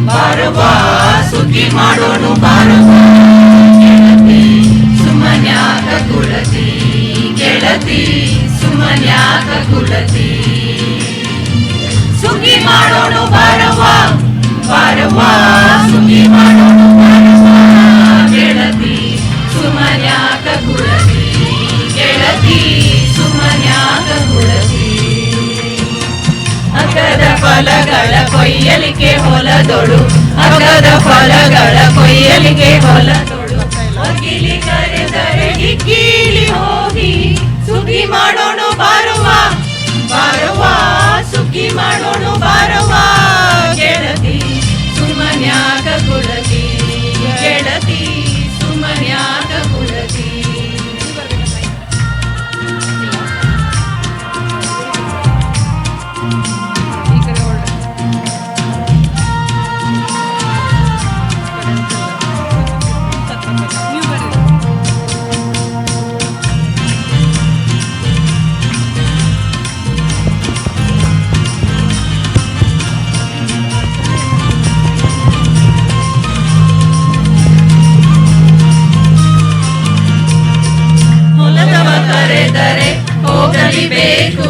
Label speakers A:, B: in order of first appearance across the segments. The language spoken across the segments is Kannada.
A: ಬಾರವಾ ಸುಖಿ ಮಾಡೋಣ ಬಾರವಾ ಗೆಳತಿ ಸುಮನ್ಯಾಕ ಕುಳತಿ ಗೆಳತಿ ಸುಮನ್ಯಾಕ ಕುಳತಿ ಸುಖಿ ಮಾಡೋಣ ಬಾರವಾ ಬಾರವಾ ಸುಖಿ ಮಾಡೋಣ ಬಾರವಾ ಗೆಳತಿ ಸುಮನ್ಯಾಕ ಕುಳತಿ ಗೆಳತಿ ಸುಮನ್ಯಾಕ ಕುಳತಿ ಅಗ್ಗದ ಫಲಗಳ ಕೊಯ್ಯಲಿಕೆ ಹೊಲದೊಳು ಅಗ್ಗದ ಫಲಗಳ ಕೊಯ್ಯಲಿಕೆ ಹೊಲದೊಳು ಅಗಿಲಿ ಕರೆದರೆ ಹಿಗ್ಗಿಲಿ ಹೋಗಿ ಸುಖಿ ಮಾಡೋಣ ಬಾರವಾ ಬಾರವಾ ಸುಖಿ ಮಾಡೋಣ ಬಾರವಾ ಗೆಳತಿ ಸುಮನ್ಯಾಕ ಕುಳತಿ ಗೆಳತಿ ಸುಮನ್ಯಾಕ ಕುಳತಿ ಕರೆದರೆ ಹೋಗಲಿಬೇಕು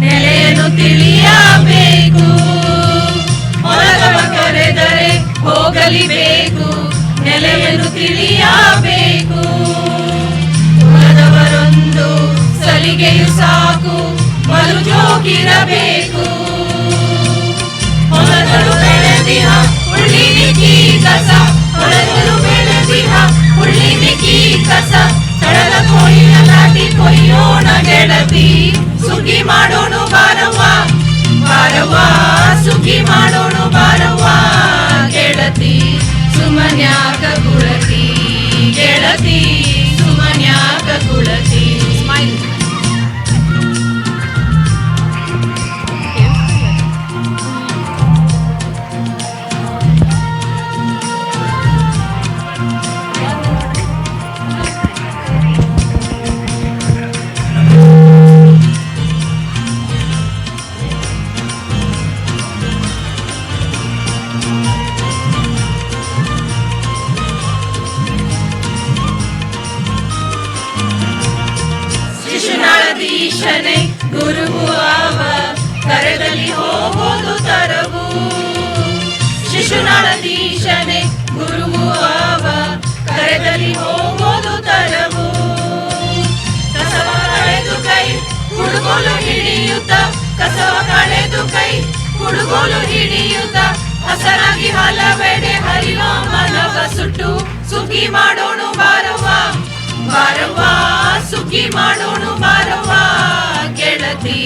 A: ನೆಲೆಯನ್ನು ತಿಳಿಯಬೇಕು ಹೊಲದವ ಕರೆದರೆ ಹೋಗಲಿಬೇಕು ನೆಲೆಯನ್ನು ತಿಳಿಯಬೇಕು ಹೊಲದವರೊಂದು ಸಲಿಗೆಯು ಸಾಕು ಬಲು ಜೋಗಿರಬೇಕು ಹೊಲಗಳು ಬೆಳೆದಿಹ ಉಳ್ಳಿನಿಕ್ಕಿ ಕಸ ಹೊಲಗಳು ಬೆಳೆದಿಹ ಉಳ್ಳಿನಿಕ್ಕಿ ಕಸ ಕಡಲ ಕೋಯಿನ ಲಾಟಿ ಕೊಯ್ಯೋಣ ಗೆಳತಿ ಸುಖಿ ಮಾಡೋಣ ಬಾರವಾ ಬಾರವಾ ಸುಖಿ ಮಾಡೋಣ ಬಾರವಾ ಗೆಳತಿ ಸುಮನ್ಯಾಕ ಕುಳತಿ ಗೆಳತಿ ಸುಮನ್ಯಾಕ ಕುಳತಿ ಶಿಶುನಾಳಧೀಶನೇ ಗುರುವು ಅವ ಕರೆದಲ್ಲಿ ಹೋಗೋದು ತರವು ಶಿಶುನಾಳಧೀಶನೇ ಗುರುವು ಅವ ಕರೆದಲ್ಲಿ ಹೋಗೋದು ತರವು ಕಸವ ಕಳೆದು ಕೈ ಹುಡುಗೋಲು ಹಿಡಿಯುತ್ತ ಕಸವ ಕಳೆದು ಕೈ ಹುಡುಗೋಲು ಹಿಡಿಯುತ್ತ ಹಸರಾಗಿ ಹಲವೆಡೆ ಹರಿವ ಮನವ ಸುಟ್ಟು ಸುಖಿ ಮಾಡೋಣ ಬಾರವಾ ಬಾರವಾ ಸುಖಿ ಮಾಡೋಣ ಬಾರವಾ ಗೆಳತಿ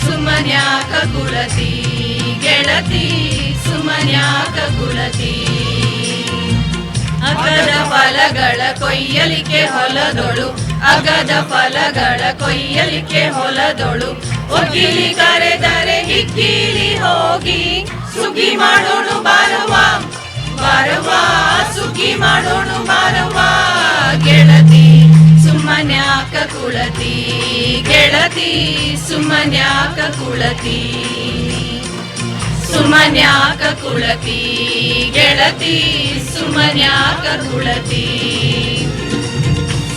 A: ಸುಮನ್ಯಾಕ ಕುಳತಿ ಗೆಳತಿ ಸುಮನ್ಯಾಕ ಕುಳತಿ ಅಗ್ಗದ ಫಲಗಳ ಕೊಯ್ಯಲಿಕೆ ಹೊಲದೊಳು ಅಗ್ಗದ ಫಲಗಳ ಕೊಯ್ಯಲಿಕೆ ಹೊಲದೊಳು ಒಗ್ಗಿಲಿ ಕರೆದರೆ ಹಿಗ್ಗಿಲಿ ಹೋಗಿ ಸುಖಿ ಮಾಡೋಣ ಬಾರವಾ ಬಾರವಾ ಸುಖಿ ಮಾಡೋಣ ಬಾರವಾ ಗೆಳತಿ ಸುಮನ್ಯಾಕ ಕುಳತಿ ಗೆಳತಿ ಸುಮನ್ಯಾಕ ಕುಳತಿ ಸುಮನ್ಯಾಕ ಕುಳತಿ ಗೆಳತಿ ಸುಮನ್ಯಾಕ ಕುಳತಿ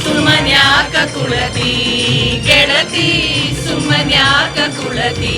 A: ಸುಮನ್ಯಾಕ ಕುಳತಿ ಗೆಳತಿ ಸುಮನ್ಯಾಕ ಕುಳತಿ